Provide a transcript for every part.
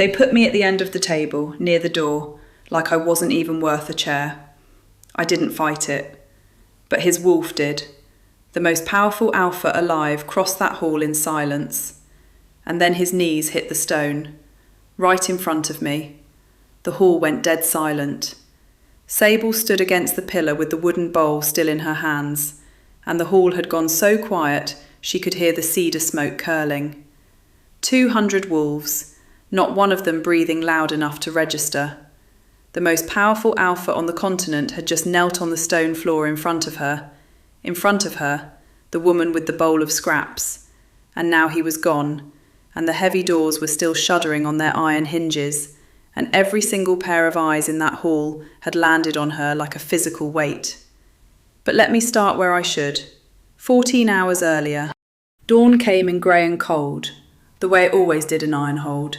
They put me at the end of the table, near the door, like I wasn't even worth a chair. I didn't fight it, but his wolf did. The most powerful alpha alive crossed that hall in silence, and then his knees hit the stone, right in front of me. The hall went dead silent. Sable stood against the pillar with the wooden bowl still in her hands, and the hall had gone so quiet she could hear the cedar smoke curling. 200 wolves, not one of them breathing loud enough to register. The most powerful alpha on the continent had just knelt on the stone floor in front of her. In front of her, the woman with the bowl of scraps. And now he was gone, and the heavy doors were still shuddering on their iron hinges, and every single pair of eyes in that hall had landed on her like a physical weight. But let me start where I should. 14 hours earlier, dawn came in grey and cold, the way it always did in Ironhold,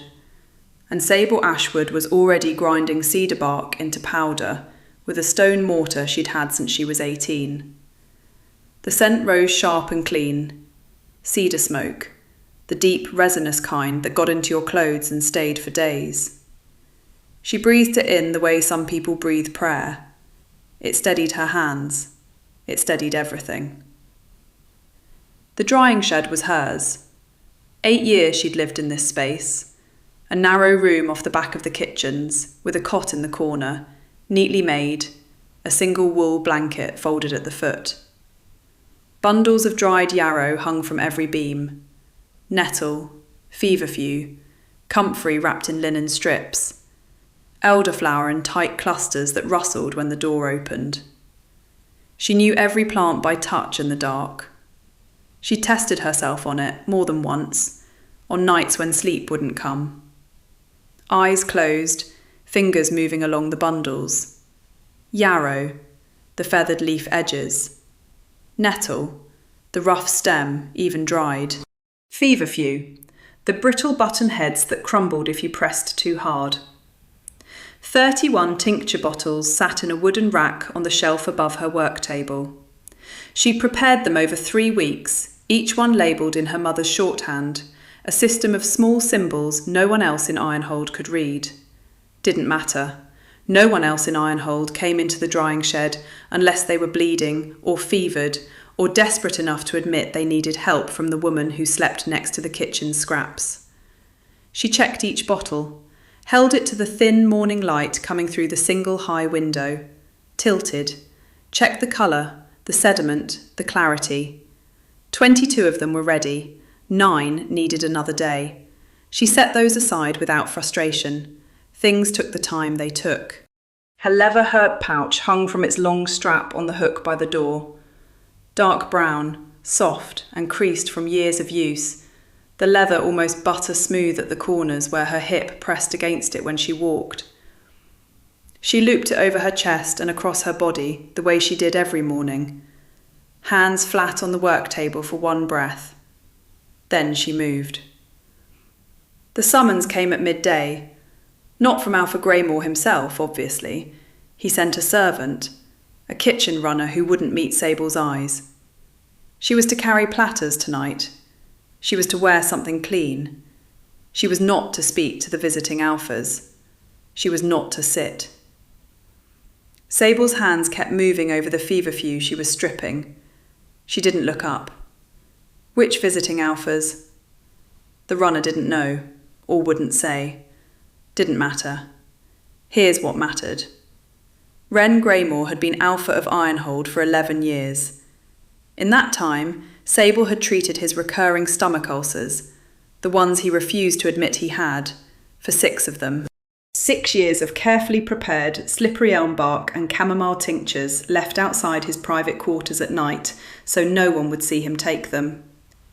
and Sable Ashwood was already grinding cedar bark into powder with a stone mortar she'd had since she was 18. The scent rose sharp and clean. Cedar smoke, the deep, resinous kind that got into your clothes and stayed for days. She breathed it in the way some people breathe prayer. It steadied her hands. It steadied everything. The drying shed was hers. 8 years she'd lived in this space. A narrow room off the back of the kitchens, with a cot in the corner, neatly made, a single wool blanket folded at the foot. Bundles of dried yarrow hung from every beam. Nettle, feverfew, comfrey wrapped in linen strips. Elderflower in tight clusters that rustled when the door opened. She knew every plant by touch in the dark. She tested herself on it more than once, on nights when sleep wouldn't come. Eyes closed, fingers moving along the bundles. Yarrow, the feathered leaf edges. Nettle, the rough stem, even dried. Feverfew, the brittle button heads that crumbled if you pressed too hard. 31 tincture bottles sat in a wooden rack on the shelf above her work table. She'd prepared them over 3 weeks, each one labelled in her mother's shorthand, a system of small symbols no one else in Ironhold could read. Didn't matter. No one else in Ironhold came into the drying shed unless they were bleeding or fevered or desperate enough to admit they needed help from the woman who slept next to the kitchen scraps. She checked each bottle, held it to the thin morning light coming through the single high window, tilted, checked the colour, the sediment, the clarity. 22 of them were ready. 9 needed another day. She set those aside without frustration. Things took the time they took. Her leather herb pouch hung from its long strap on the hook by the door. Dark brown, soft and creased from years of use, the leather almost butter smooth at the corners where her hip pressed against it when she walked. She looped it over her chest and across her body the way she did every morning. Hands flat on the work table for one breath. Then she moved. The summons came at midday. Not from Alpha Greymoor himself, obviously. He sent a servant, a kitchen runner who wouldn't meet Sable's eyes. She was to carry platters tonight. She was to wear something clean. She was not to speak to the visiting alphas. She was not to sit. Sable's hands kept moving over the feverfew she was stripping. She didn't look up. Which visiting alphas? The runner didn't know, or wouldn't say. Didn't matter. Here's what mattered. Wren Greymoor had been alpha of Ironhold for 11 years. In that time, Sable had treated his recurring stomach ulcers, the ones he refused to admit he had, for 6 of them. 6 years of carefully prepared slippery elm bark and chamomile tinctures left outside his private quarters at night so no one would see him take them.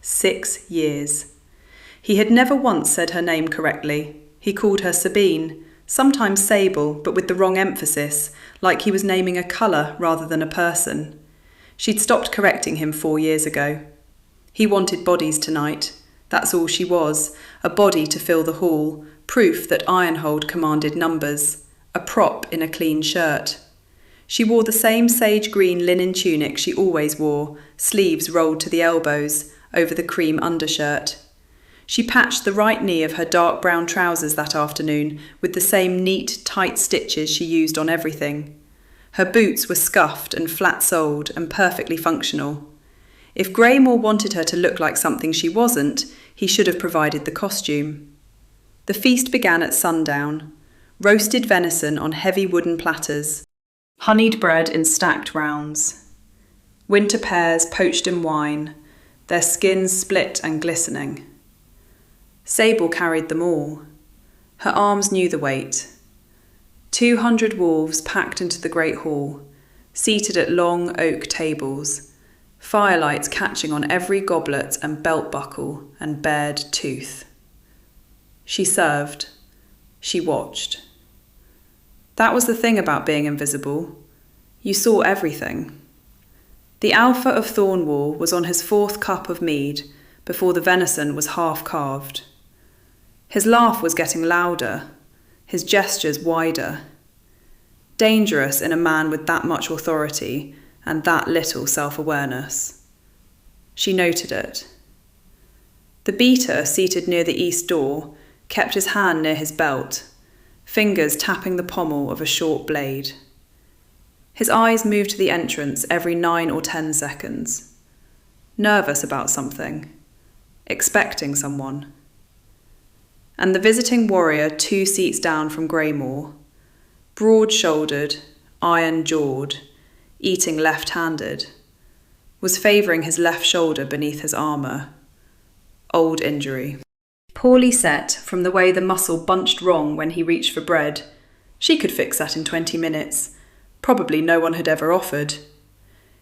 6 years. He had never once said her name correctly. He called her Sabine, sometimes Sable, but with the wrong emphasis, like he was naming a colour rather than a person. She'd stopped correcting him 4 years ago. He wanted bodies tonight. That's all she was, a body to fill the hall, proof that Ironhold commanded numbers, a prop in a clean shirt. She wore the same sage green linen tunic she always wore, sleeves rolled to the elbows, over the cream undershirt. She patched the right knee of her dark brown trousers that afternoon with the same neat, tight stitches she used on everything. Her boots were scuffed and flat-soled and perfectly functional. If Greymoor wanted her to look like something she wasn't, he should have provided the costume. The feast began at sundown. Roasted venison on heavy wooden platters, honeyed bread in stacked rounds, winter pears poached in wine, their skins split and glistening. Sable carried them all. Her arms knew the weight. 200 wolves packed into the great hall, seated at long oak tables, firelights catching on every goblet and belt buckle and bared tooth. She served. She watched. That was the thing about being invisible. You saw everything. The Alpha of Thornwall was on his 4th cup of mead before the venison was half carved. His laugh was getting louder, his gestures wider. Dangerous in a man with that much authority and that little self-awareness. She noted it. The beater, seated near the east door, kept his hand near his belt, fingers tapping the pommel of a short blade. His eyes moved to the entrance every 9 or 10 seconds. Nervous about something. Expecting someone. And the visiting warrior 2 seats down from Greymoor, broad-shouldered, iron-jawed, eating left-handed, was favouring his left shoulder beneath his armour. Old injury. Poorly set from the way the muscle bunched wrong when he reached for bread. She could fix that in 20 minutes. Probably no one had ever offered.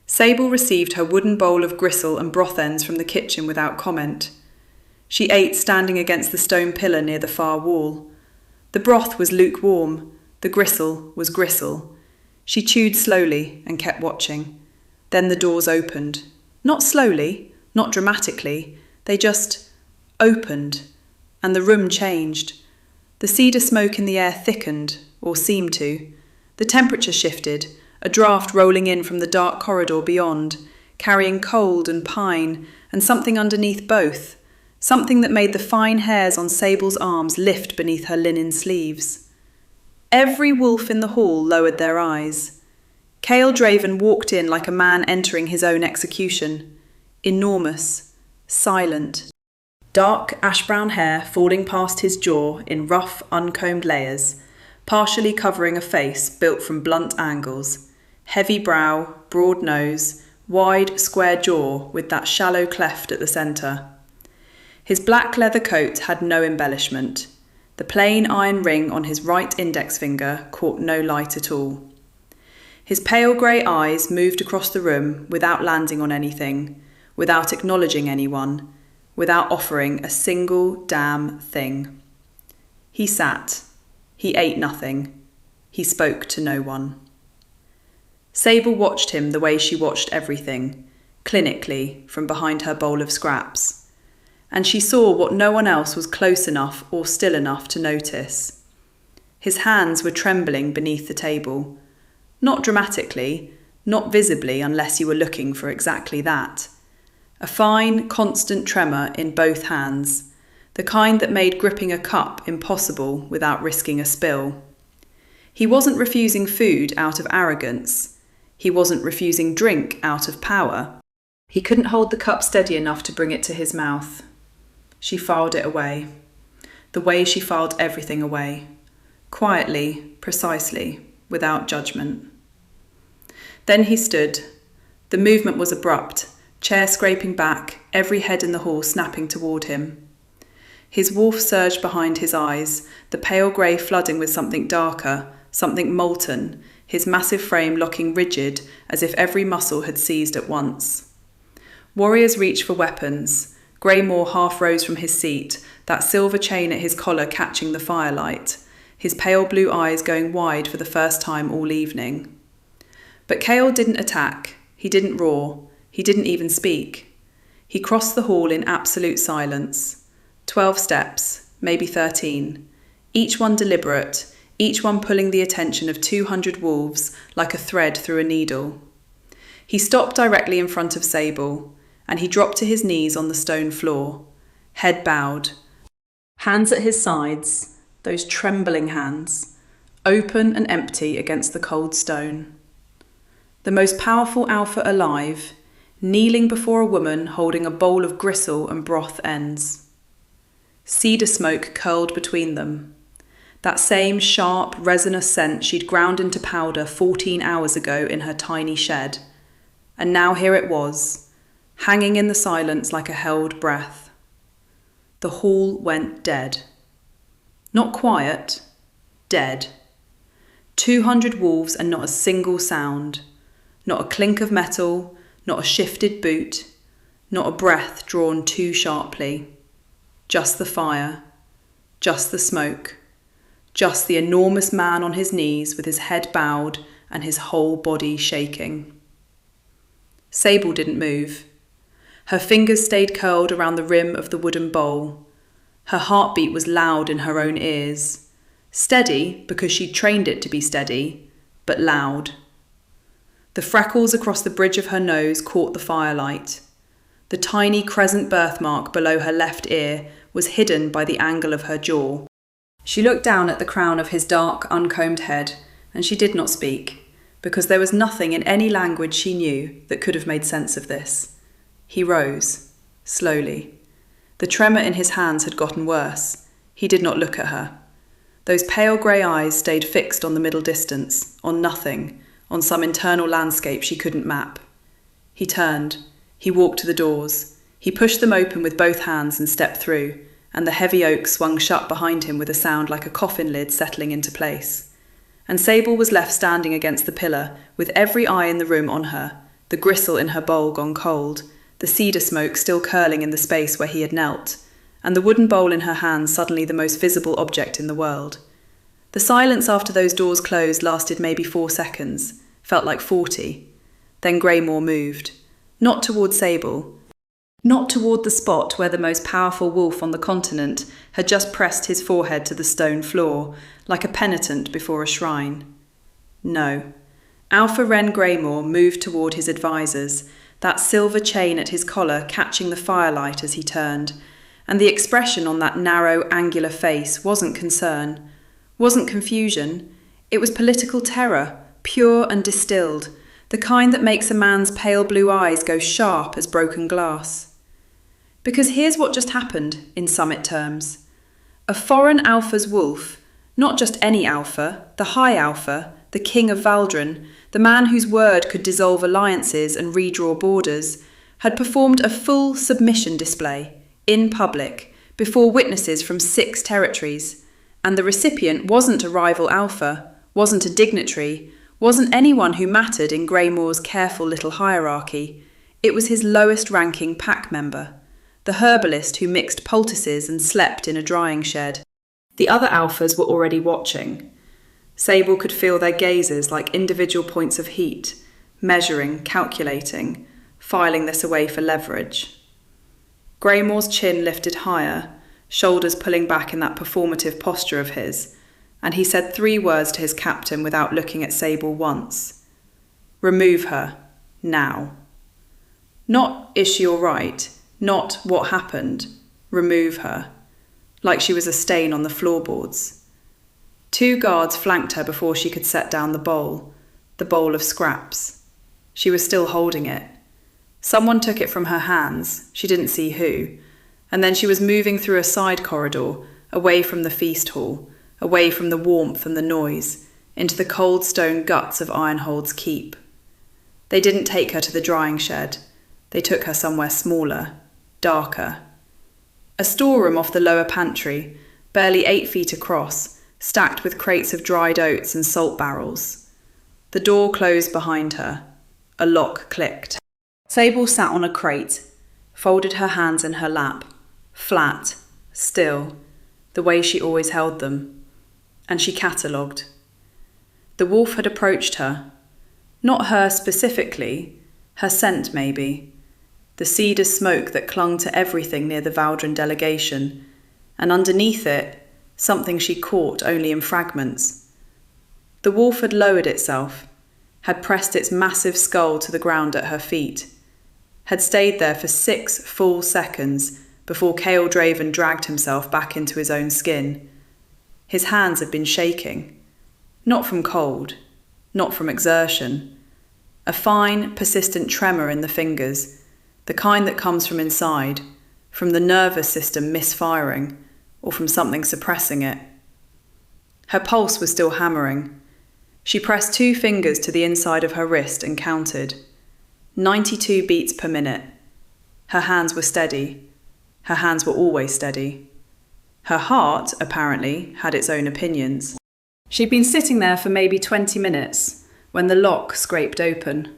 Sable received her wooden bowl of gristle and broth ends from the kitchen without comment. She ate standing against the stone pillar near the far wall. The broth was lukewarm. The gristle was gristle. She chewed slowly and kept watching. Then the doors opened. Not slowly, not dramatically. They just opened. And the room changed. The cedar smoke in the air thickened, or seemed to. The temperature shifted, a draught rolling in from the dark corridor beyond, carrying cold and pine, and something underneath both, something that made the fine hairs on Sable's arms lift beneath her linen sleeves. Every wolf in the hall lowered their eyes. Cale Draven walked in like a man entering his own execution. Enormous, silent. Dark ash-brown hair falling past his jaw in rough, uncombed layers, partially covering a face built from blunt angles, heavy brow, broad nose, wide, square jaw with that shallow cleft at the centre. His black leather coat had no embellishment. The plain iron ring on his right index finger caught no light at all. His pale grey eyes moved across the room without landing on anything, without acknowledging anyone, without offering a single damn thing. He sat. He ate nothing. He spoke to no one. Sable watched him the way she watched everything, clinically, from behind her bowl of scraps. And she saw what no one else was close enough or still enough to notice. His hands were trembling beneath the table. Not dramatically, not visibly unless you were looking for exactly that. A fine, constant tremor in both hands, the kind that made gripping a cup impossible without risking a spill. He wasn't refusing food out of arrogance. He wasn't refusing drink out of power. He couldn't hold the cup steady enough to bring it to his mouth. She filed it away, the way she filed everything away, quietly, precisely, without judgment. Then he stood. The movement was abrupt, chair scraping back, every head in the hall snapping toward him. His wolf surged behind his eyes, the pale grey flooding with something darker, something molten, his massive frame locking rigid as if every muscle had seized at once. Warriors reached for weapons. Greymoor half rose from his seat, that silver chain at his collar catching the firelight, his pale blue eyes going wide for the first time all evening. But Cale didn't attack, he didn't roar, he didn't even speak. He crossed the hall in absolute silence. 12 steps, maybe 13, each one deliberate, each one pulling the attention of 200 wolves like a thread through a needle. He stopped directly in front of Sable, and he dropped to his knees on the stone floor, head bowed, hands at his sides, those trembling hands, open and empty against the cold stone. The most powerful alpha alive, kneeling before a woman holding a bowl of gristle and broth ends. Cedar smoke curled between them. That same sharp, resinous scent she'd ground into powder 14 hours ago in her tiny shed. And now here it was, hanging in the silence like a held breath. The hall went dead. Not quiet, dead. 200 wolves and not a single sound. Not a clink of metal, not a shifted boot, not a breath drawn too sharply. Just the fire, just the smoke, just the enormous man on his knees with his head bowed and his whole body shaking. Sable didn't move. Her fingers stayed curled around the rim of the wooden bowl. Her heartbeat was loud in her own ears. Steady because she'd trained it to be steady, but loud. The freckles across the bridge of her nose caught the firelight. The tiny crescent birthmark below her left ear was hidden by the angle of her jaw. She looked down at the crown of his dark, uncombed head, and she did not speak, because there was nothing in any language she knew that could have made sense of this. He rose, slowly. The tremor in his hands had gotten worse. He did not look at her. Those pale grey eyes stayed fixed on the middle distance, on nothing, on some internal landscape she couldn't map. He turned. He walked to the doors. He pushed them open with both hands and stepped through, and the heavy oak swung shut behind him with a sound like a coffin lid settling into place. And Sable was left standing against the pillar, with every eye in the room on her, the gristle in her bowl gone cold, the cedar smoke still curling in the space where he had knelt, and the wooden bowl in her hands suddenly the most visible object in the world. The silence after those doors closed lasted maybe 4 seconds, felt like 40. Then Greymoor moved. Not toward Sable. Not toward the spot where the most powerful wolf on the continent had just pressed his forehead to the stone floor, like a penitent before a shrine. No. Alpha Wren Greymoor moved toward his advisors, that silver chain at his collar catching the firelight as he turned, and the expression on that narrow, angular face wasn't concern, wasn't confusion. It was political terror, pure and distilled, the kind that makes a man's pale blue eyes go sharp as broken glass. Because here's what just happened, in summit terms. A foreign alpha's wolf, not just any alpha, the high alpha, the king of Valdren, the man whose word could dissolve alliances and redraw borders, had performed a full submission display, in public, before witnesses from 6 territories, and the recipient wasn't a rival alpha, wasn't a dignitary, wasn't anyone who mattered in Greymoor's careful little hierarchy. It was his lowest-ranking pack member, the herbalist who mixed poultices and slept in a drying shed. The other alphas were already watching. Sable could feel their gazes like individual points of heat, measuring, calculating, filing this away for leverage. Greymoor's chin lifted higher, shoulders pulling back in that performative posture of his, and he said 3 words to his captain without looking at Sable once. Remove her, now. Not, is she all right? Not, what happened? Remove her. Like she was a stain on the floorboards. 2 guards flanked her before she could set down the bowl of scraps. She was still holding it. Someone took it from her hands, she didn't see who, and then she was moving through a side corridor, away from the feast hall, away from the warmth and the noise, into the cold stone guts of Ironhold's keep. They didn't take her to the drying shed. They took her somewhere smaller, darker. A storeroom off the lower pantry, barely 8 feet across, stacked with crates of dried oats and salt barrels. The door closed behind her. A lock clicked. Sable sat on a crate, folded her hands in her lap, flat, still, the way she always held them, and she catalogued. The wolf had approached her. Not her specifically, her scent maybe, the cedar smoke that clung to everything near the Valdren delegation, and underneath it, something she caught only in fragments. The wolf had lowered itself, had pressed its massive skull to the ground at her feet, had stayed there for 6 full seconds, before Cale Draven dragged himself back into his own skin. His hands had been shaking. Not from cold, not from exertion. A fine, persistent tremor in the fingers, the kind that comes from inside, from the nervous system misfiring, or from something suppressing it. Her pulse was still hammering. She pressed 2 fingers to the inside of her wrist and counted. 92 beats per minute. Her hands were steady. Her hands were always steady. Her heart, apparently, had its own opinions. She'd been sitting there for maybe 20 minutes when the lock scraped open.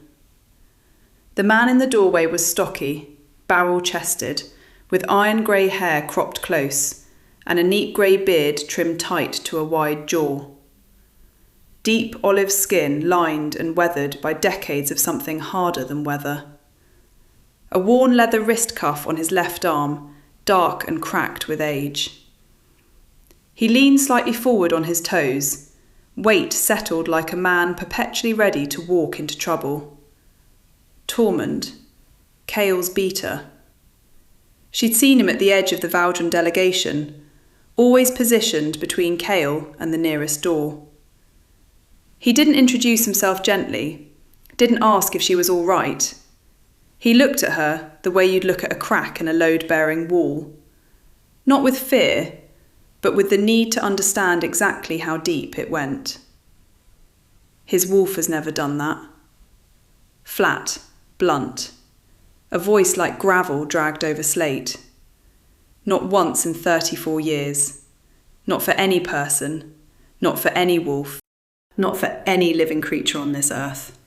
The man in the doorway was stocky, barrel-chested, with iron grey hair cropped close, and a neat grey beard trimmed tight to a wide jaw. Deep olive skin lined and weathered by decades of something harder than weather. A worn leather wrist cuff on his left arm, dark and cracked with age. He leaned slightly forward on his toes, weight settled like a man perpetually ready to walk into trouble. Tormund, Cale's beater. She'd seen him at the edge of the Valdren delegation, always positioned between Cale and the nearest door. He didn't introduce himself gently, didn't ask if she was all right. He looked at her the way you'd look at a crack in a load-bearing wall. Not with fear, but with the need to understand exactly how deep it went. His wolf has never done that. Flat, blunt, a voice like gravel dragged over slate. Not once in 34 years. Not for any person, not for any wolf, not for any living creature on this earth.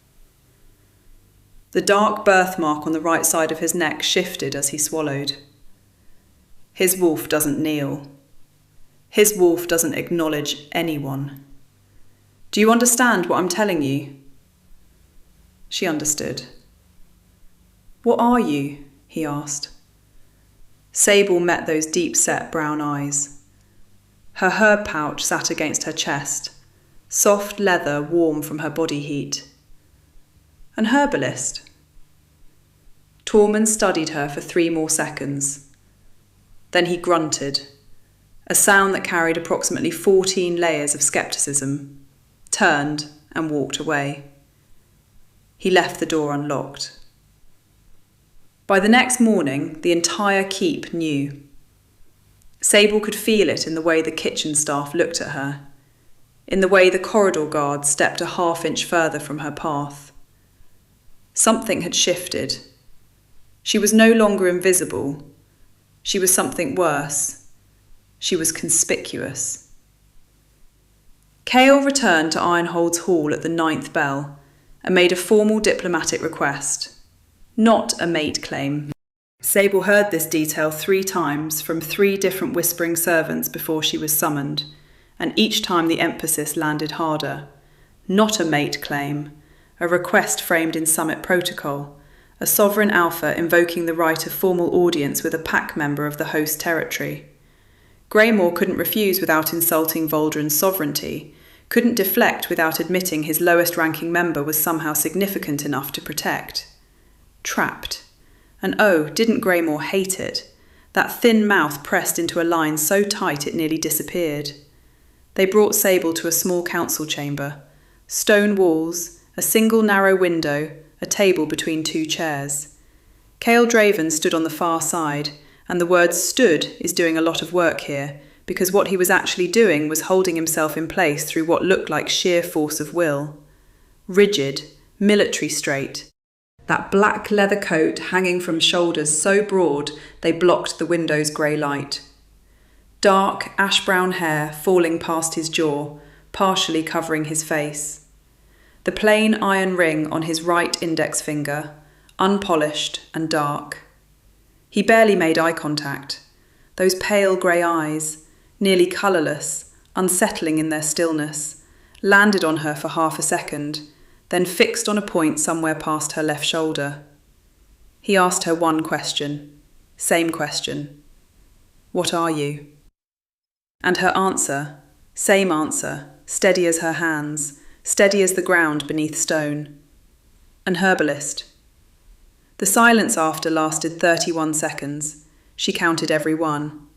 The dark birthmark on the right side of his neck shifted as he swallowed. His wolf doesn't kneel. His wolf doesn't acknowledge anyone. Do you understand what I'm telling you? She understood. What are you? He asked. Sable met those deep-set brown eyes. Her herb pouch sat against her chest, soft leather warm from her body heat. An herbalist. Tormund studied her for 3 more seconds. Then he grunted, a sound that carried approximately 14 layers of scepticism, turned and walked away. He left the door unlocked. By the next morning, the entire keep knew. Sable could feel it in the way the kitchen staff looked at her, in the way the corridor guard stepped a half-inch further from her path. Something had shifted. She was no longer invisible. She was something worse. She was conspicuous. Cale returned to Ironhold's Hall at the 9th bell and made a formal diplomatic request, not a mate claim. Sable heard this detail 3 times from 3 different whispering servants before she was summoned, and each time the emphasis landed harder. Not a mate claim, a request framed in summit protocol, a sovereign alpha invoking the right of formal audience with a pack member of the host territory. Greymoor couldn't refuse without insulting Valdren's sovereignty, couldn't deflect without admitting his lowest-ranking member was somehow significant enough to protect. Trapped. And oh, didn't Greymoor hate it? That thin mouth pressed into a line so tight it nearly disappeared. They brought Sable to a small council chamber. Stone walls, a single narrow window, a table between 2 chairs. Cale Draven stood on the far side, and the word stood is doing a lot of work here, because what he was actually doing was holding himself in place through what looked like sheer force of will. Rigid, military straight. That black leather coat hanging from shoulders so broad they blocked the window's grey light. Dark, ash-brown hair falling past his jaw, partially covering his face. The plain iron ring on his right index finger, unpolished and dark. He barely made eye contact. Those pale grey eyes, nearly colourless, unsettling in their stillness, landed on her for half a second, then fixed on a point somewhere past her left shoulder. He asked her one question. Same question. What are you? And her answer, same answer, steady as her hands, steady as the ground beneath stone. An herbalist. The silence after lasted 31 seconds. She counted every one.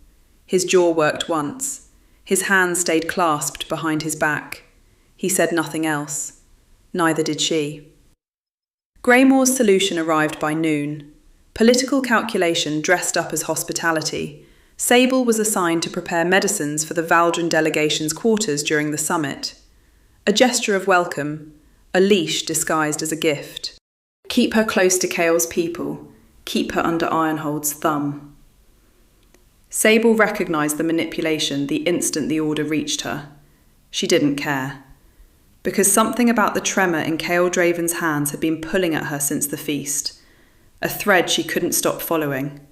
His jaw worked once. His hands stayed clasped behind his back. He said nothing else. Neither did she. Greymoor's solution arrived by noon. Political calculation dressed up as hospitality. Sable was assigned to prepare medicines for the Valdren delegation's quarters during the summit. A gesture of welcome, a leash disguised as a gift. Keep her close to Chaol's people. Keep her under Ironhold's thumb. Sable recognised the manipulation the instant the order reached her. She didn't care. Because something about the tremor in Chaol Draven's hands had been pulling at her since the feast. A thread she couldn't stop following.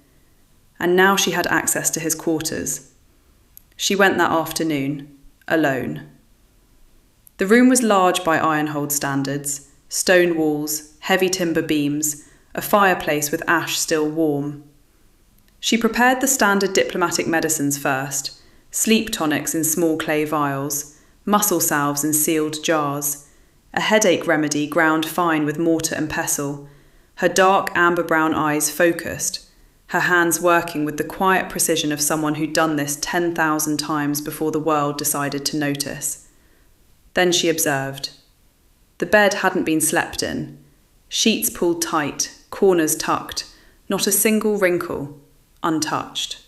And now she had access to his quarters. She went that afternoon, alone. The room was large by Ironhold standards, stone walls, heavy timber beams, a fireplace with ash still warm. She prepared the standard diplomatic medicines first, sleep tonics in small clay vials, muscle salves in sealed jars, a headache remedy ground fine with mortar and pestle, her dark amber-brown eyes focused, her hands working with the quiet precision of someone who'd done this 10,000 times before the world decided to notice. Then she observed. The bed hadn't been slept in. Sheets pulled tight, corners tucked, not a single wrinkle, untouched.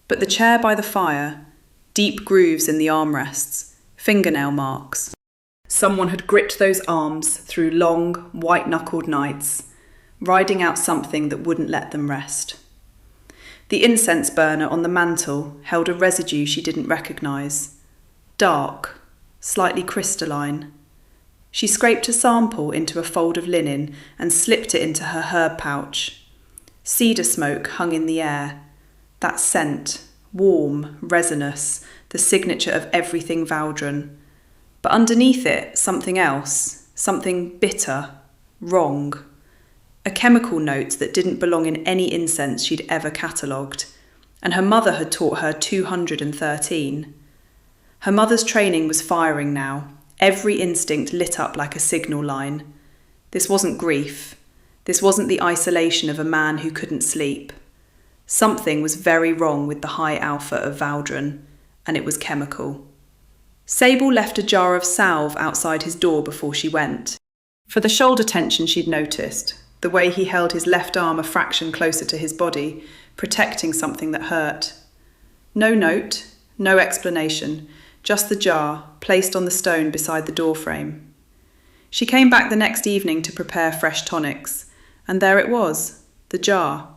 But the chair by the fire, deep grooves in the armrests, fingernail marks. Someone had gripped those arms through long, white-knuckled nights, riding out something that wouldn't let them rest. The incense burner on the mantel held a residue she didn't recognise. Dark, slightly crystalline. She scraped a sample into a fold of linen and slipped it into her herb pouch. Cedar smoke hung in the air. That scent, warm, resinous, the signature of everything Valdren. But underneath it, something else, something bitter, wrong. A chemical note that didn't belong in any incense she'd ever catalogued, and her mother had taught her 213. Her mother's training was firing now, every instinct lit up like a signal line. This wasn't grief. This wasn't the isolation of a man who couldn't sleep. Something was very wrong with the high alpha of Valdren, and it was chemical. Sable left a jar of salve outside his door before she went. For the shoulder tension she'd noticed, the way he held his left arm a fraction closer to his body, protecting something that hurt. No note, no explanation, just the jar, placed on the stone beside the doorframe. She came back the next evening to prepare fresh tonics, and there it was, the jar,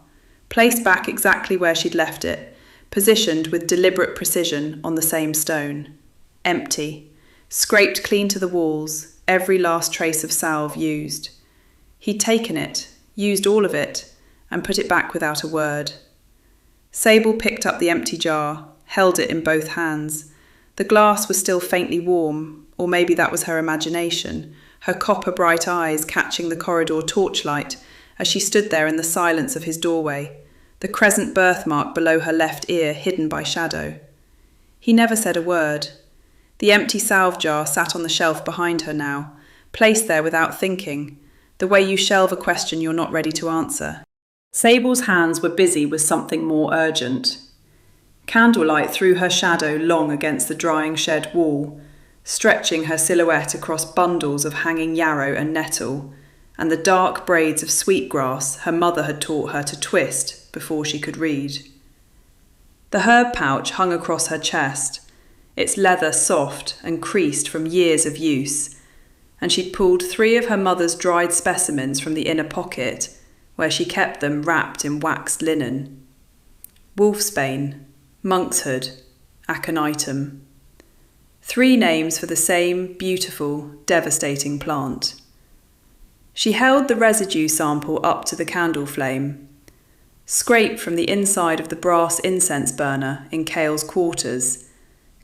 placed back exactly where she'd left it, positioned with deliberate precision on the same stone. Empty, scraped clean to the walls, every last trace of salve used. He'd taken it, used all of it, and put it back without a word. Sable picked up the empty jar, held it in both hands. The glass was still faintly warm, or maybe that was her imagination, her copper-bright eyes catching the corridor torchlight as she stood there in the silence of his doorway, the crescent birthmark below her left ear hidden by shadow. He never said a word. The empty salve jar sat on the shelf behind her now, placed there without thinking, the way you shelve a question you're not ready to answer. Sable's hands were busy with something more urgent. Candlelight threw her shadow long against the drying shed wall, stretching her silhouette across bundles of hanging yarrow and nettle, and the dark braids of sweetgrass her mother had taught her to twist before she could read. The herb pouch hung across her chest, its leather soft and creased from years of use, and she'd pulled 3 of her mother's dried specimens from the inner pocket, where she kept them wrapped in waxed linen. Wolfsbane, monkshood, aconitum. 3 names for the same beautiful, devastating plant. She held the residue sample up to the candle flame. Scraped from the inside of the brass incense burner in Chaol's quarters,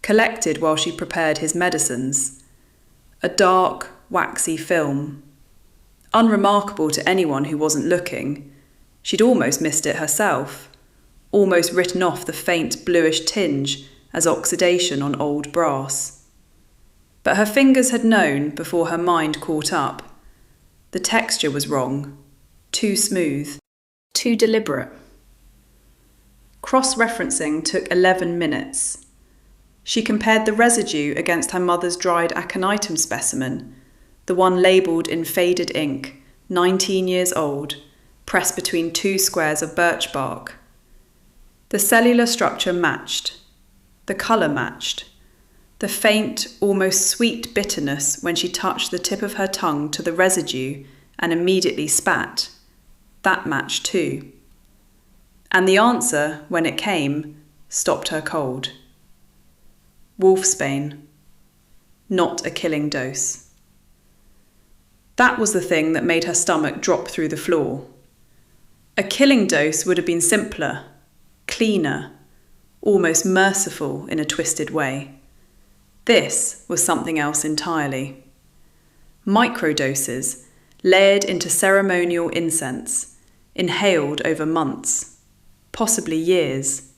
collected while she prepared his medicines. A dark, waxy film. Unremarkable to anyone who wasn't looking. She'd almost missed it herself, almost written off the faint bluish tinge as oxidation on old brass. But her fingers had known before her mind caught up. The texture was wrong, too smooth, too deliberate. Cross-referencing took 11 minutes. She compared the residue against her mother's dried aconitum specimen, the one labelled in faded ink, 19 years old, pressed between 2 squares of birch bark. The cellular structure matched. The colour matched. The faint, almost sweet bitterness when she touched the tip of her tongue to the residue and immediately spat, that matched too. And the answer, when it came, stopped her cold. Wolfsbane. Not a killing dose. That was the thing that made her stomach drop through the floor. A killing dose would have been simpler, cleaner, almost merciful in a twisted way. This was something else entirely. Microdoses, layered into ceremonial incense, inhaled over months, possibly years.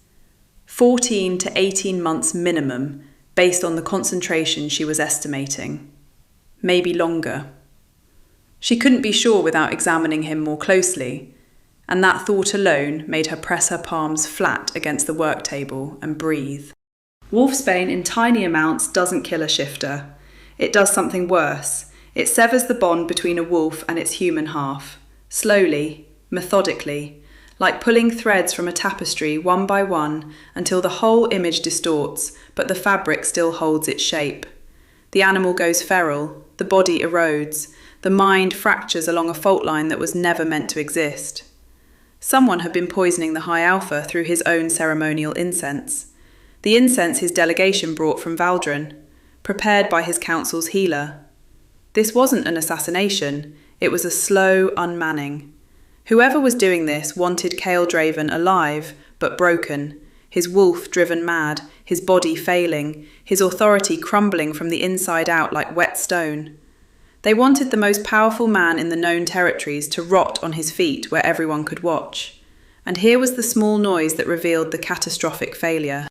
14 to 18 months minimum, based on the concentration she was estimating. Maybe longer. She couldn't be sure without examining him more closely, and that thought alone made her press her palms flat against the work table and breathe. Wolfsbane in tiny amounts doesn't kill a shifter. It does something worse. It severs the bond between a wolf and its human half, slowly, methodically, like pulling threads from a tapestry one by one until the whole image distorts, but the fabric still holds its shape. The animal goes feral, the body erodes, the mind fractures along a fault line that was never meant to exist. Someone had been poisoning the High Alpha through his own ceremonial incense. The incense his delegation brought from Valdren, prepared by his council's healer. This wasn't an assassination, it was a slow unmanning. Whoever was doing this wanted Cale Draven alive, but broken, his wolf driven mad, his body failing, his authority crumbling from the inside out like wet stone. They wanted the most powerful man in the known territories to rot on his feet where everyone could watch. And here was the small noise that revealed the catastrophic failure.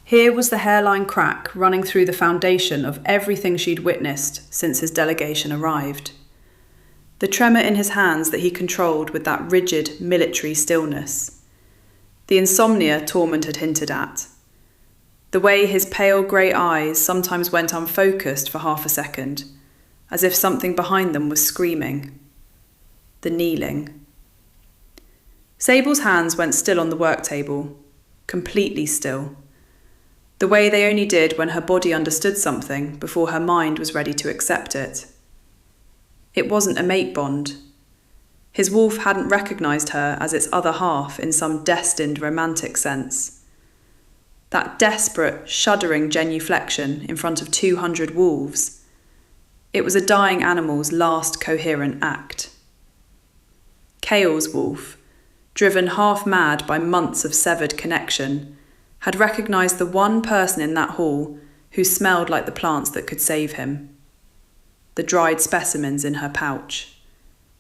Here was the hairline crack running through the foundation of everything she'd witnessed since his delegation arrived. The tremor in his hands that he controlled with that rigid, military stillness. The insomnia Tormund had hinted at. The way his pale grey eyes sometimes went unfocused for half a second, as if something behind them was screaming. The kneeling. Sable's hands went still on the work table, completely still. The way they only did when her body understood something before her mind was ready to accept it. It wasn't a mate bond. His wolf hadn't recognised her as its other half in some destined romantic sense. That desperate, shuddering genuflection in front of 200 wolves. It was a dying animal's last coherent act. Cale's wolf, driven half mad by months of severed connection, had recognised the one person in that hall who smelled like the plants that could save him. The dried specimens in her pouch,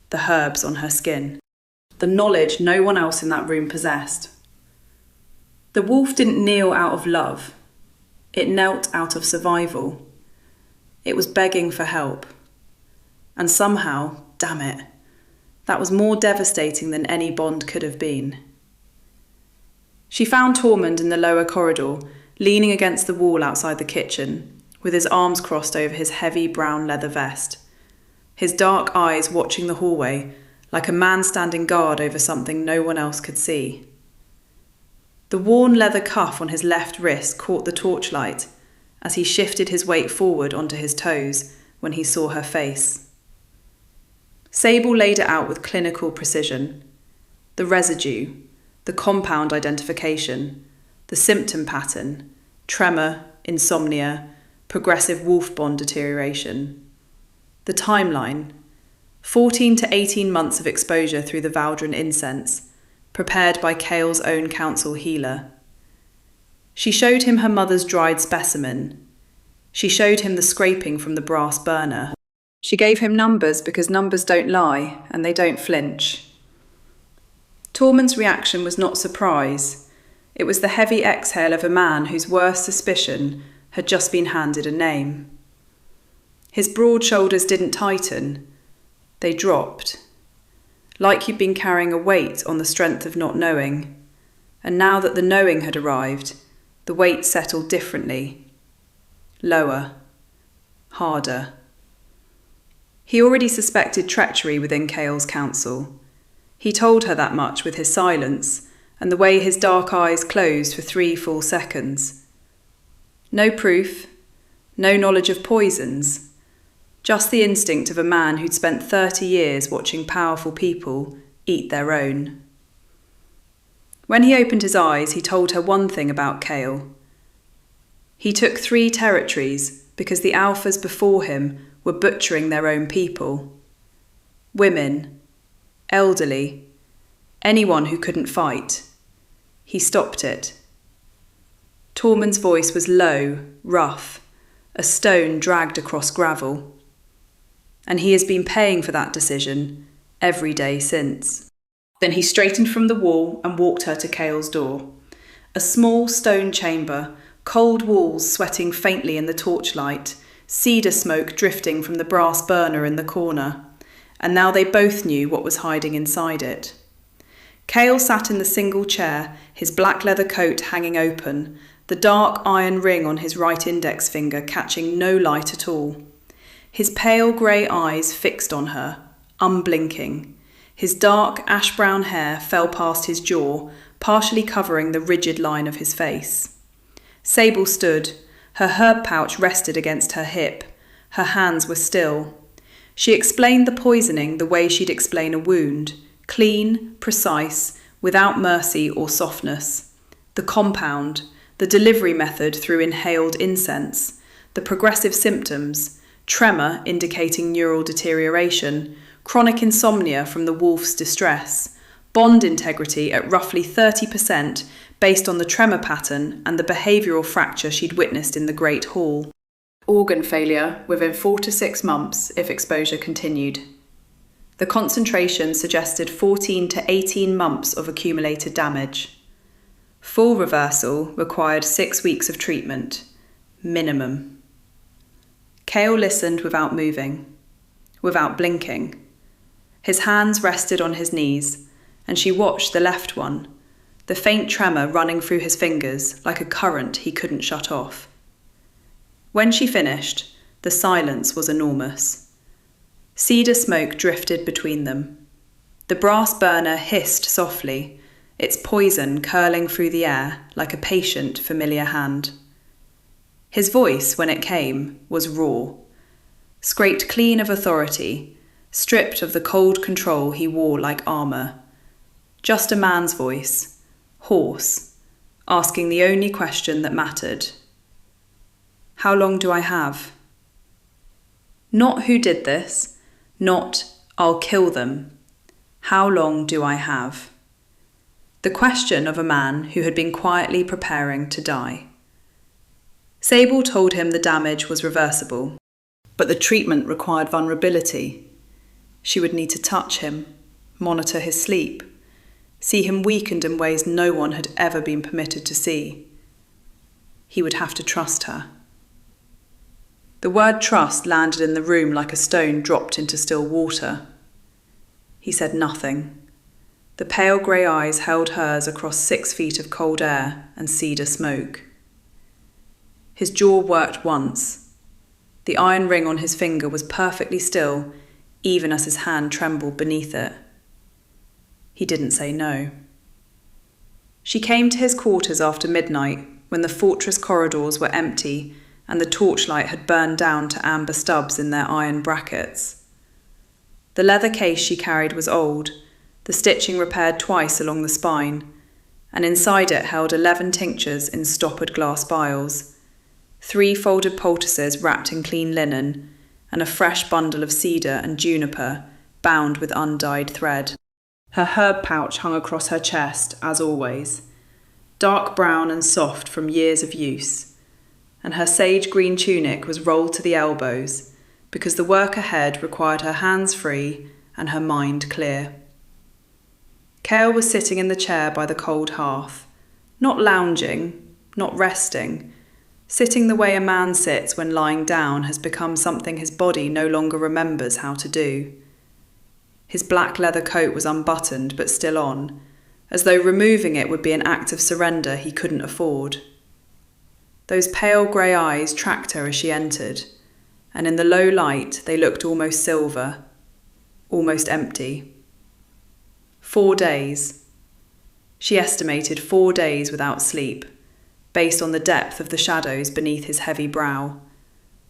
the herbs on her skin, the knowledge no one else in that room possessed. The wolf didn't kneel out of love. It knelt out of survival. It was begging for help. And somehow, damn it, that was more devastating than any bond could have been. She found Tormund in the lower corridor, leaning against the wall outside the kitchen, with his arms crossed over his heavy brown leather vest, his dark eyes watching the hallway like a man standing guard over something no one else could see. The worn leather cuff on his left wrist caught the torchlight as he shifted his weight forward onto his toes when he saw her face. Sable laid it out with clinical precision. The residue, the compound identification, the symptom pattern, tremor, insomnia, progressive wolf bond deterioration. The timeline, 14 to 18 months of exposure through the Valdren incense, prepared by Cale's own council healer. She showed him her mother's dried specimen. She showed him the scraping from the brass burner. She gave him numbers because numbers don't lie and they don't flinch. Tormund's reaction was not surprise. It was the heavy exhale of a man whose worst suspicion had just been handed a name. His broad shoulders didn't tighten. They dropped. Like he'd been carrying a weight on the strength of not knowing. And now that the knowing had arrived, the weight settled differently. Lower. Harder. He already suspected treachery within Cale's council. He told her that much with his silence and the way his dark eyes closed for 3 full seconds. No proof, no knowledge of poisons, just the instinct of a man who'd spent 30 years watching powerful people eat their own. When he opened his eyes, he told her one thing about Cale. He took 3 territories because the alphas before him were butchering their own people. Women, elderly, anyone who couldn't fight. He stopped it. Tormund's voice was low, rough, a stone dragged across gravel. And he has been paying for that decision every day since. Then he straightened from the wall and walked her to Cale's door. A small stone chamber, cold walls sweating faintly in the torchlight, cedar smoke drifting from the brass burner in the corner. And now they both knew what was hiding inside it. Cale sat in the single chair, his black leather coat hanging open, the dark iron ring on his right index finger catching no light at all. His pale grey eyes fixed on her, unblinking. His dark ash-brown hair fell past his jaw, partially covering the rigid line of his face. Sable stood. Her herb pouch rested against her hip. Her hands were still. She explained the poisoning the way she'd explain a wound, clean, precise, without mercy or softness. The compound, the delivery method through inhaled incense, the progressive symptoms, tremor indicating neural deterioration, chronic insomnia from the wolf's distress, bond integrity at roughly 30% based on the tremor pattern and the behavioural fracture she'd witnessed in the Great Hall. Organ failure within 4 to 6 months if exposure continued. The concentration suggested 14 to 18 months of accumulated damage. Full reversal required 6 weeks of treatment, minimum. Cale listened without moving, without blinking. His hands rested on his knees, and she watched the left one, the faint tremor running through his fingers like a current he couldn't shut off. When she finished, the silence was enormous. Cedar smoke drifted between them. The brass burner hissed softly, its poison curling through the air like a patient, familiar hand. His voice, when it came, was raw, scraped clean of authority, stripped of the cold control he wore like armour. Just a man's voice, hoarse, asking the only question that mattered. How long do I have? Not who did this, not I'll kill them. How long do I have? The question of a man who had been quietly preparing to die. Sable told him the damage was reversible, but the treatment required vulnerability. She would need to touch him, monitor his sleep, see him weakened in ways no one had ever been permitted to see. He would have to trust her. The word trust landed in the room like a stone dropped into still water. He said nothing. The pale grey eyes held hers across 6 feet of cold air and cedar smoke. His jaw worked once. The iron ring on his finger was perfectly still, even as his hand trembled beneath it. He didn't say no. She came to his quarters after midnight, when the fortress corridors were empty and the torchlight had burned down to amber stubs in their iron brackets. The leather case she carried was old, the stitching repaired twice along the spine, and inside it held 11 tinctures in stoppered glass vials, 3 folded poultices wrapped in clean linen, and a fresh bundle of cedar and juniper bound with undyed thread. Her herb pouch hung across her chest, as always, dark brown and soft from years of use, and her sage green tunic was rolled to the elbows because the work ahead required her hands free and her mind clear. Cale was sitting in the chair by the cold hearth, not lounging, not resting, sitting the way a man sits when lying down has become something his body no longer remembers how to do. His black leather coat was unbuttoned but still on, as though removing it would be an act of surrender he couldn't afford. Those pale grey eyes tracked her as she entered, and in the low light they looked almost silver, almost empty. 4 days. She estimated 4 days without sleep, based on the depth of the shadows beneath his heavy brow,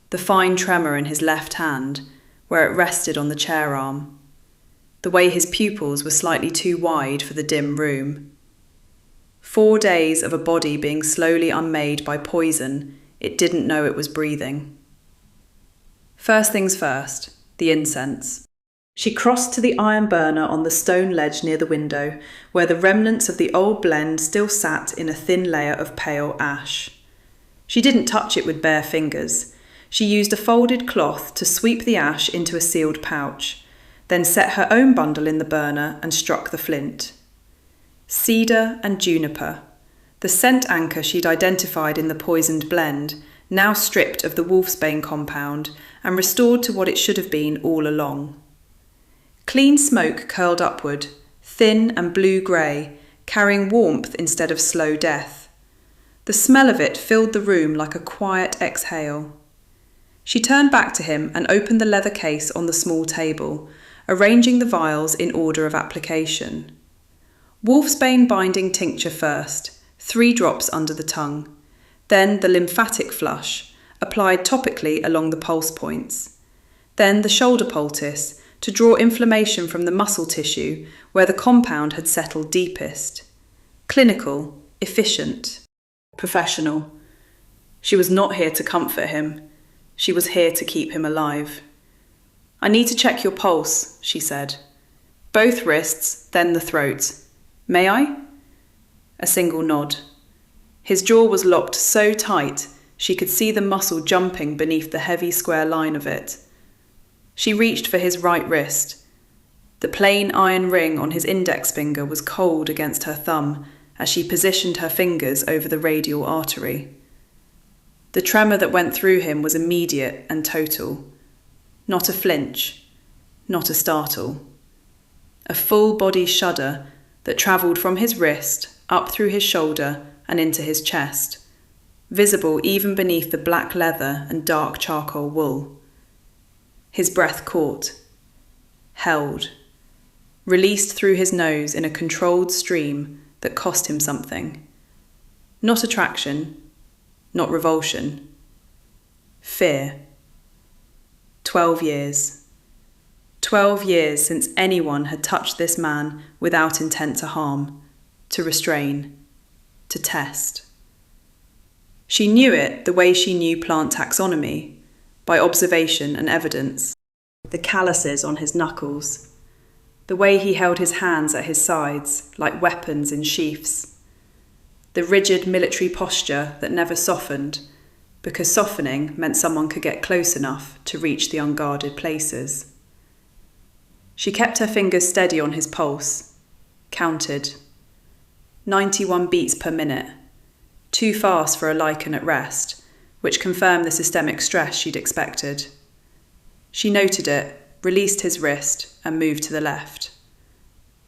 the fine tremor in his left hand, where it rested on the chair arm, the way his pupils were slightly too wide for the dim room. 4 days of a body being slowly unmade by poison it didn't know it was breathing. First things first, the incense. She crossed to the iron burner on the stone ledge near the window, where the remnants of the old blend still sat in a thin layer of pale ash. She didn't touch it with bare fingers. She used a folded cloth to sweep the ash into a sealed pouch, then set her own bundle in the burner and struck the flint. Cedar and Juniper, the scent anchor she'd identified in the poisoned blend, now stripped of the Wolfsbane compound and restored to what it should have been all along. Clean smoke curled upward, thin and blue-grey, carrying warmth instead of slow death. The smell of it filled the room like a quiet exhale. She turned back to him and opened the leather case on the small table, arranging the vials in order of application. Wolfsbane binding tincture first, 3 drops under the tongue. Then the lymphatic flush, applied topically along the pulse points. Then the shoulder poultice, to draw inflammation from the muscle tissue where the compound had settled deepest. Clinical, efficient, professional. She was not here to comfort him. She was here to keep him alive. "I need to check your pulse," she said. "Both wrists, then the throat. May I?" A single nod. His jaw was locked so tight she could see the muscle jumping beneath the heavy square line of it. She reached for his right wrist. The plain iron ring on his index finger was cold against her thumb as she positioned her fingers over the radial artery. The tremor that went through him was immediate and total. Not a flinch, not a startle. A full body shudder that travelled from his wrist up through his shoulder and into his chest, visible even beneath the black leather and dark charcoal wool. His breath caught, held, released through his nose in a controlled stream that cost him something. Not attraction, not revulsion. Fear. 12 years. 12 years since anyone had touched this man without intent to harm, to restrain, to test. She knew it the way she knew plant taxonomy, by observation and evidence. The calluses on his knuckles, the way he held his hands at his sides like weapons in sheaths, the rigid military posture that never softened, because softening meant someone could get close enough to reach the unguarded places. She kept her fingers steady on his pulse, counted. 91 beats per minute, too fast for a lichen at rest, which confirmed the systemic stress she'd expected. She noted it, released his wrist, and moved to the left.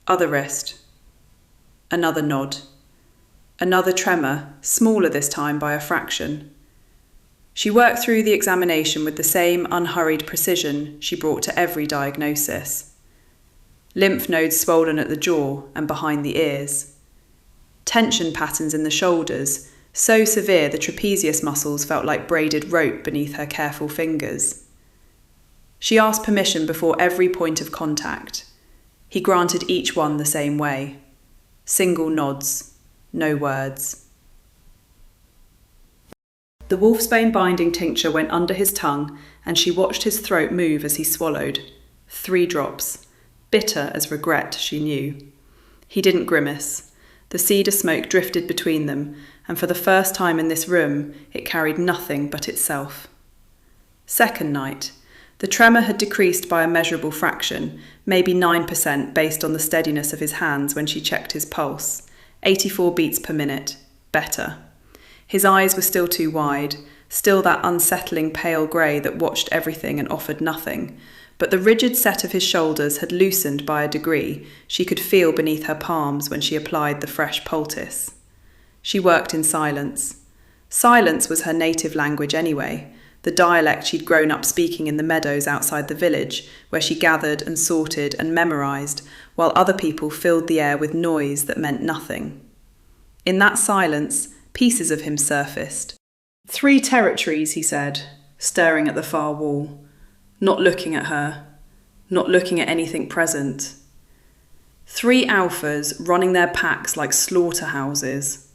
Other wrist. Another nod. Another tremor, smaller this time by a fraction. She worked through the examination with the same unhurried precision she brought to every diagnosis. Lymph nodes swollen at the jaw and behind the ears. Tension patterns in the shoulders, so severe the trapezius muscles felt like braided rope beneath her careful fingers. She asked permission before every point of contact. He granted each one the same way. Single nods, no words. The Wolfsbane binding tincture went under his tongue, and she watched his throat move as he swallowed. 3 drops. Bitter as regret, she knew. He didn't grimace. The cedar smoke drifted between them, and for the first time in this room, it carried nothing but itself. Second night. The tremor had decreased by a measurable fraction, maybe 9% based on the steadiness of his hands when she checked his pulse. 84 beats per minute. Better. His eyes were still too wide, still that unsettling pale grey that watched everything and offered nothing, but the rigid set of his shoulders had loosened by a degree she could feel beneath her palms when she applied the fresh poultice. She worked in silence. Silence was her native language anyway, the dialect she'd grown up speaking in the meadows outside the village, where she gathered and sorted and memorised, while other people filled the air with noise that meant nothing. In that silence, pieces of him surfaced. 3 territories, he said, staring at the far wall, not looking at her, not looking at anything present. 3 alphas running their packs like slaughterhouses.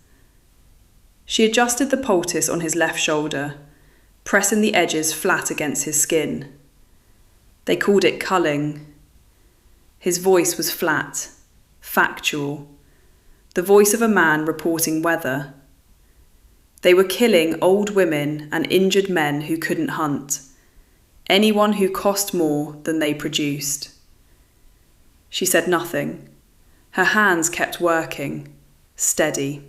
She adjusted the poultice on his left shoulder, pressing the edges flat against his skin. They called it culling. His voice was flat, factual, the voice of a man reporting weather. They were killing old women and injured men who couldn't hunt, anyone who cost more than they produced. She said nothing. Her hands kept working, steady.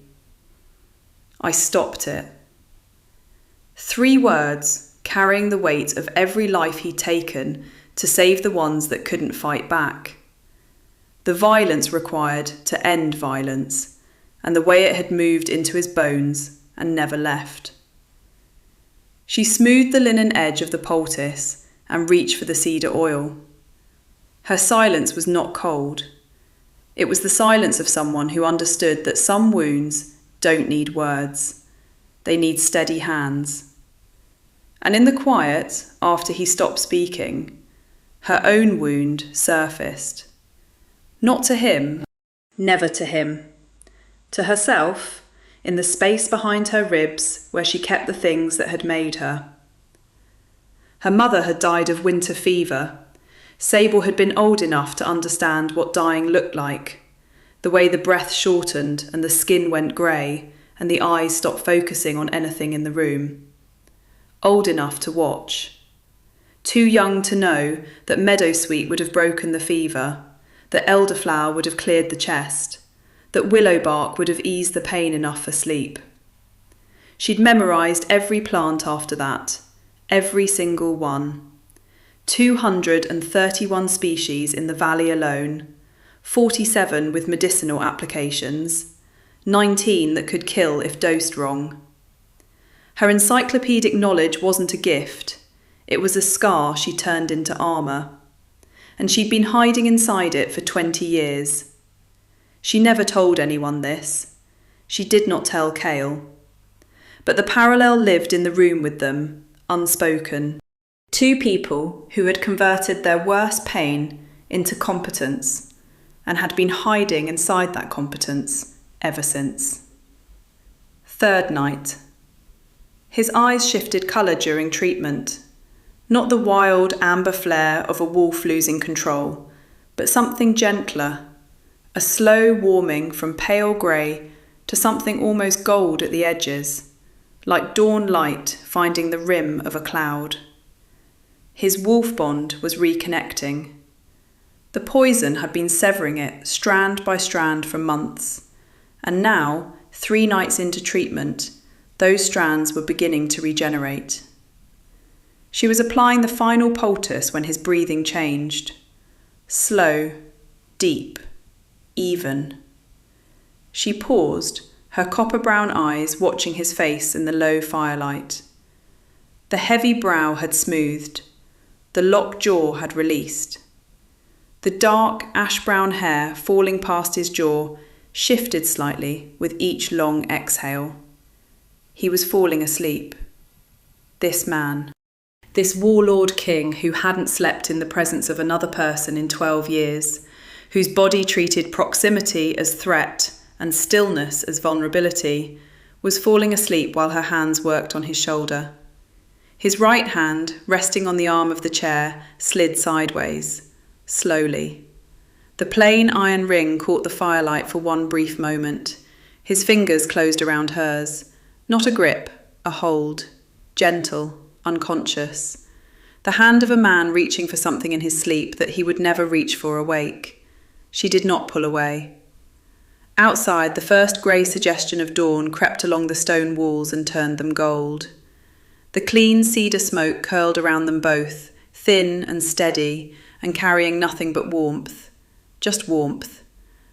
I stopped it. 3 words, carrying the weight of every life he'd taken to save the ones that couldn't fight back. The violence required to end violence, and the way it had moved into his bones and never left. She smoothed the linen edge of the poultice and reached for the cedar oil. Her silence was not cold. It was the silence of someone who understood that some wounds don't need words. They need steady hands. And in the quiet, after he stopped speaking, her own wound surfaced. Not to him, never to him. To herself, in the space behind her ribs where she kept the things that had made her. Her mother had died of winter fever. Sable had been old enough to understand what dying looked like, the way the breath shortened and the skin went grey and the eyes stopped focusing on anything in the room. Old enough to watch. Too young to know that meadowsweet would have broken the fever, that elderflower would have cleared the chest, that willow bark would have eased the pain enough for sleep. She'd memorised every plant after that, every single one. 231 species in the valley alone, 47 with medicinal applications, 19 that could kill if dosed wrong. Her encyclopedic knowledge wasn't a gift, it was a scar she turned into armour, and she'd been hiding inside it for 20 years. She never told anyone this. She did not tell Kale. But the parallel lived in the room with them, unspoken. 2 people who had converted their worst pain into competence and had been hiding inside that competence ever since. 3rd night. His eyes shifted colour during treatment. Not the wild amber flare of a wolf losing control, but something gentler, a slow warming from pale grey to something almost gold at the edges, like dawn light finding the rim of a cloud. His wolf bond was reconnecting. The poison had been severing it strand by strand for months, and now, 3 nights into treatment, those strands were beginning to regenerate. She was applying the final poultice when his breathing changed. Slow, deep, even. She paused, her copper-brown eyes watching his face in the low firelight. The heavy brow had smoothed. The locked jaw had released. The dark, ash-brown hair falling past his jaw shifted slightly with each long exhale. He was falling asleep. This man. This warlord king who hadn't slept in the presence of another person in 12 years, whose body treated proximity as threat and stillness as vulnerability, was falling asleep while her hands worked on his shoulder. His right hand, resting on the arm of the chair, slid sideways, slowly. The plain iron ring caught the firelight for one brief moment. His fingers closed around hers. Not a grip, a hold. Gentle, unconscious. The hand of a man reaching for something in his sleep that he would never reach for awake. She did not pull away. Outside, the first grey suggestion of dawn crept along the stone walls and turned them gold. The clean cedar smoke curled around them both, thin and steady, and carrying nothing but warmth. Just warmth.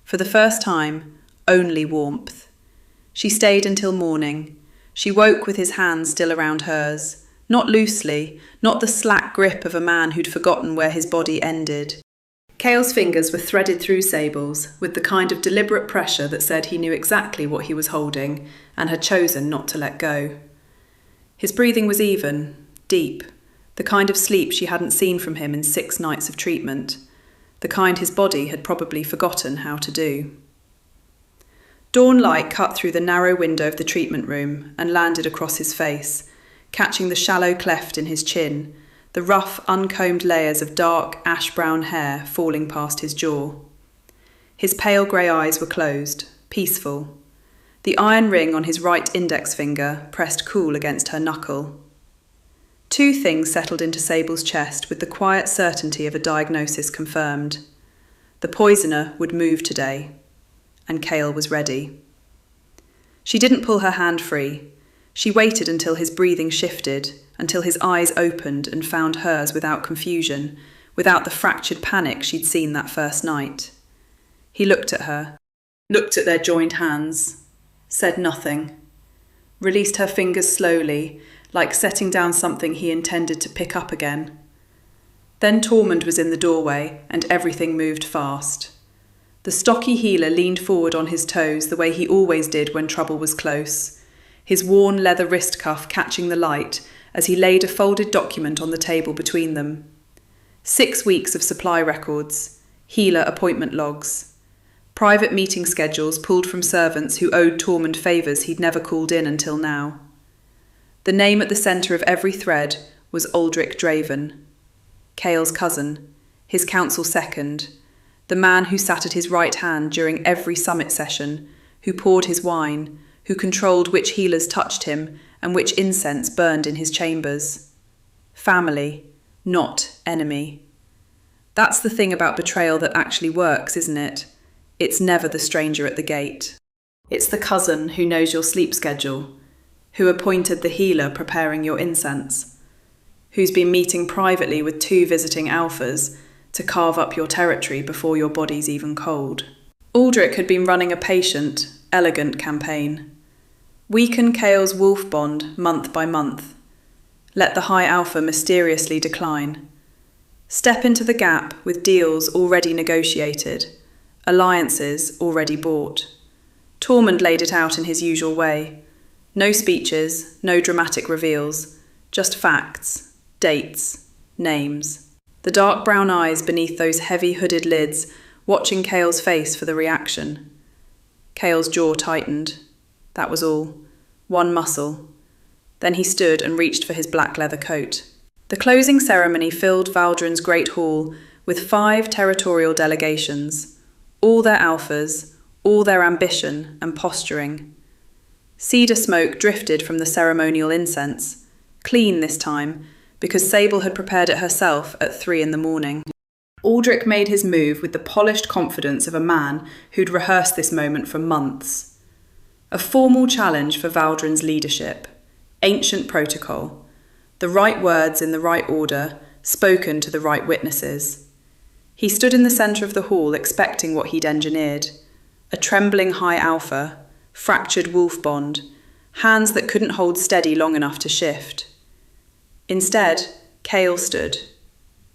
For the first time, only warmth. She stayed until morning. She woke with his hand still around hers. Not loosely, not the slack grip of a man who'd forgotten where his body ended. Cale's fingers were threaded through Sable's with the kind of deliberate pressure that said he knew exactly what he was holding and had chosen not to let go. His breathing was even, deep, the kind of sleep she hadn't seen from him in 6 nights of treatment, the kind his body had probably forgotten how to do. Dawn light cut through the narrow window of the treatment room and landed across his face, catching the shallow cleft in his chin, the rough, uncombed layers of dark, ash-brown hair falling past his jaw. His pale grey eyes were closed, peaceful. The iron ring on his right index finger pressed cool against her knuckle. 2 things settled into Sable's chest with the quiet certainty of a diagnosis confirmed. The poisoner would move today, and Cale was ready. She didn't pull her hand free. She waited until his breathing shifted, until his eyes opened and found hers without confusion, without the fractured panic she'd seen that first night. He looked at her, looked at their joined hands, said nothing, released her fingers slowly, like setting down something he intended to pick up again. Then Tormund was in the doorway, and everything moved fast. The stocky healer leaned forward on his toes the way he always did when trouble was close, his worn leather wrist cuff catching the light as he laid a folded document on the table between them. 6 weeks of supply records, healer appointment logs, private meeting schedules pulled from servants who owed Tormund favours he'd never called in until now. The name at the centre of every thread was Aldrich Draven, Cale's cousin, his council second, the man who sat at his right hand during every summit session, who poured his wine, who controlled which healers touched him and which incense burned in his chambers. Family, not enemy. That's the thing about betrayal that actually works, isn't it? It's never the stranger at the gate. It's the cousin who knows your sleep schedule, who appointed the healer preparing your incense, who's been meeting privately with 2 visiting alphas to carve up your territory before your body's even cold. Aldrich had been running a patient, elegant campaign. Weaken Cale's wolf bond month by month. Let the high alpha mysteriously decline. Step into the gap with deals already negotiated, alliances already bought. Tormund laid it out in his usual way. No speeches, no dramatic reveals, just facts, dates, names. The dark brown eyes beneath those heavy hooded lids watching Cale's face for the reaction. Cale's jaw tightened. That was all. One muscle. Then he stood and reached for his black leather coat. The closing ceremony filled Valdrin's great hall with 5 territorial delegations, all their alphas, all their ambition and posturing. Cedar smoke drifted from the ceremonial incense, clean this time, because Sable had prepared it herself at 3 a.m. Aldrich made his move with the polished confidence of a man who'd rehearsed this moment for months. A formal challenge for Valdrin's leadership, ancient protocol, the right words in the right order, spoken to the right witnesses. He stood in the centre of the hall expecting what he'd engineered, a trembling high alpha, fractured wolf bond, hands that couldn't hold steady long enough to shift. Instead, Cale stood,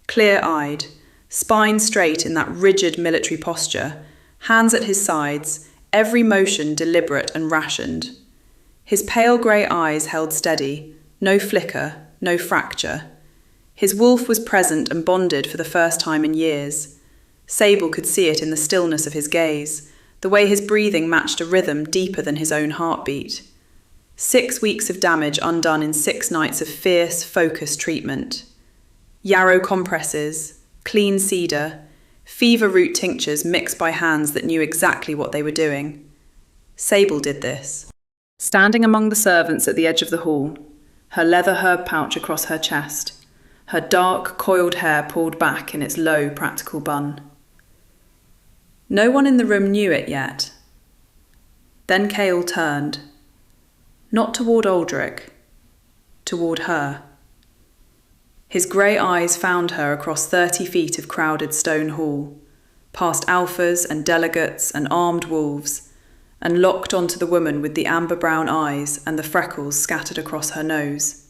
clear-eyed, spine straight in that rigid military posture, hands at his sides, every motion deliberate and rationed. His pale grey eyes held steady, no flicker, no fracture. His wolf was present and bonded for the first time in years. Sable could see it in the stillness of his gaze, the way his breathing matched a rhythm deeper than his own heartbeat. 6 weeks of damage undone in 6 nights of fierce, focused treatment. Yarrow compresses, clean cedar, fever root tinctures mixed by hands that knew exactly what they were doing. Sable did this. Standing among the servants at the edge of the hall, her leather herb pouch across her chest, her dark, coiled hair pulled back in its low, practical bun. No one in the room knew it yet. Then Cale turned. Not toward Aldrich, toward her. His grey eyes found her across 30 feet of crowded stone hall, past alphas and delegates and armed wolves, and locked onto the woman with the amber-brown eyes and the freckles scattered across her nose.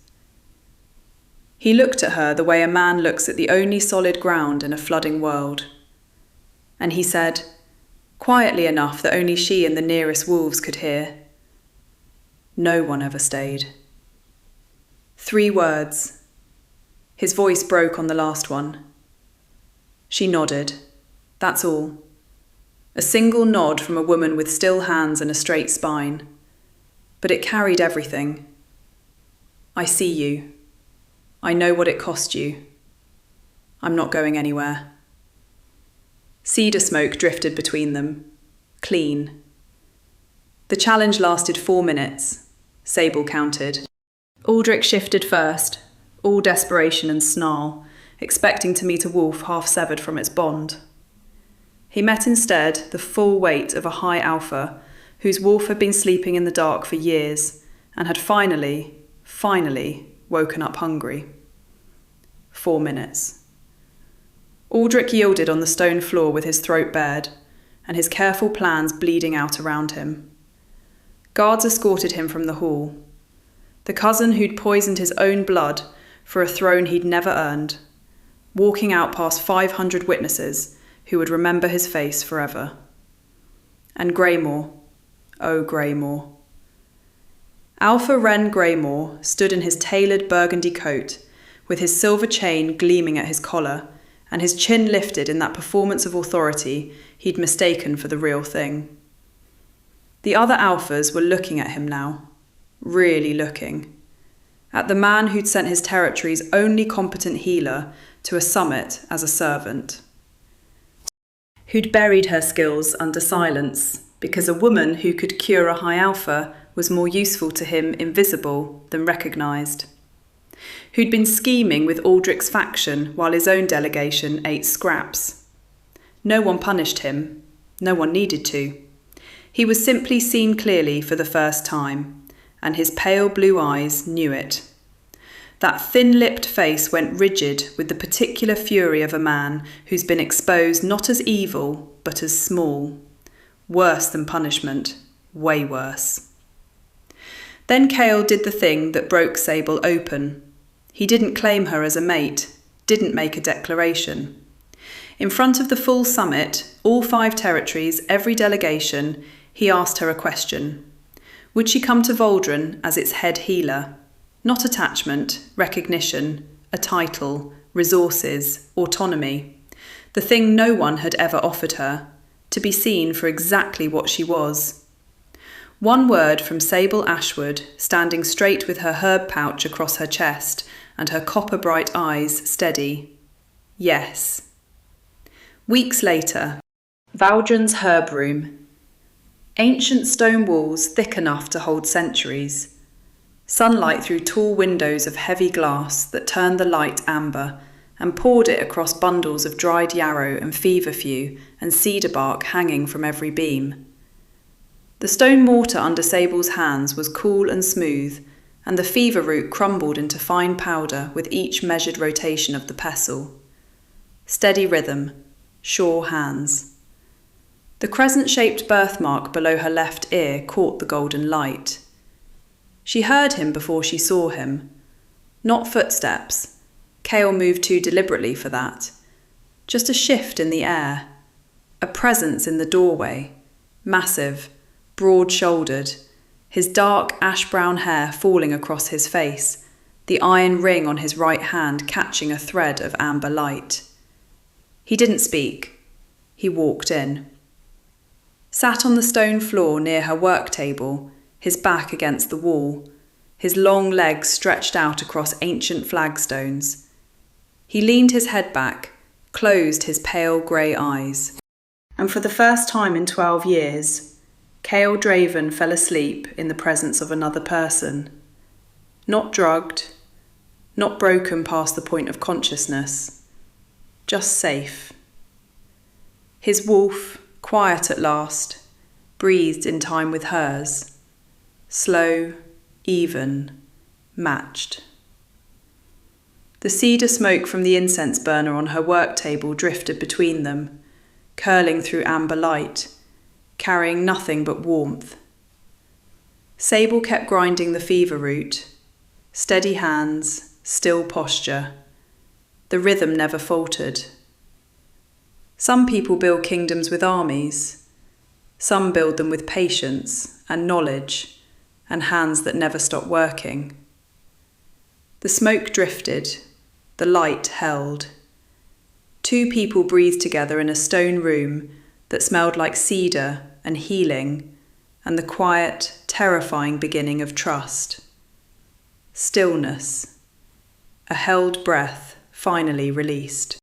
He looked at her the way a man looks at the only solid ground in a flooding world. And he said, quietly enough that only she and the nearest wolves could hear, "No one ever stayed." 3 words. His voice broke on the last one. She nodded. That's all. A single nod from a woman with still hands and a straight spine. But it carried everything. I see you. I know what it cost you. I'm not going anywhere. Cedar smoke drifted between them. Clean. The challenge lasted 4 minutes. Sable counted. Aldrich shifted first, all desperation and snarl, expecting to meet a wolf half severed from its bond. He met instead the full weight of a high alpha, whose wolf had been sleeping in the dark for years, and had finally woken up hungry. 4 minutes. Aldrich yielded on the stone floor with his throat bared, and his careful plans bleeding out around him. Guards escorted him from the hall. The cousin who'd poisoned his own blood for a throne he'd never earned, walking out past 500 witnesses who would remember his face forever. And Greymoor, oh Greymoor. Alpha Wren Greymoor stood in his tailored burgundy coat, with his silver chain gleaming at his collar, and his chin lifted in that performance of authority he'd mistaken for the real thing. The other alphas were looking at him now, really looking, at the man who'd sent his territory's only competent healer to a summit as a servant, who'd buried her skills under silence because a woman who could cure a high alpha was more useful to him invisible than recognised, who'd been scheming with Aldrich's faction while his own delegation ate scraps. No one punished him, no one needed to. He was simply seen clearly for the first time, and his pale blue eyes knew it. That thin-lipped face went rigid with the particular fury of a man who's been exposed not as evil, but as small. Worse than punishment, way worse. Then Cale did the thing that broke Sable open. He didn't claim her as a mate, didn't make a declaration. In front of the full summit, all 5 territories, every delegation, he asked her a question. Would she come to Voldren as its head healer? Not attachment, recognition, a title, resources, autonomy. The thing no one had ever offered her, to be seen for exactly what she was. 1 word from Sable Ashwood, standing straight with her herb pouch across her chest and her copper-bright eyes steady. Yes. Weeks later, Valdren's herb room. Ancient stone walls thick enough to hold centuries. Sunlight through tall windows of heavy glass that turned the light amber and poured it across bundles of dried yarrow and feverfew and cedar bark hanging from every beam. The stone mortar under Sable's hands was cool and smooth, and the fever root crumbled into fine powder with each measured rotation of the pestle. Steady rhythm, sure hands. The crescent-shaped birthmark below her left ear caught the golden light. She heard him before she saw him. Not footsteps. Cale moved too deliberately for that. Just a shift in the air. A presence in the doorway. Massive, broad-shouldered, his dark ash-brown hair falling across his face, the iron ring on his right hand catching a thread of amber light. He didn't speak. He walked in. Sat on the stone floor near her work table, his back against the wall, his long legs stretched out across ancient flagstones. He leaned his head back, closed his pale grey eyes. And for the first time in 12 years, Cale Draven fell asleep in the presence of another person. Not drugged, not broken past the point of consciousness, just safe. His wolf, quiet at last, breathed in time with hers. Slow, even, matched. The cedar smoke from the incense burner on her work table drifted between them, curling through amber light, carrying nothing but warmth. Sable kept grinding the fever root. Steady hands, still posture. The rhythm never faltered. Some people build kingdoms with armies. Some build them with patience and knowledge and hands that never stop working. The smoke drifted. The light held. Two people breathed together in a stone room that smelled like cedar and healing and the quiet, terrifying beginning of trust. Stillness. A held breath finally released.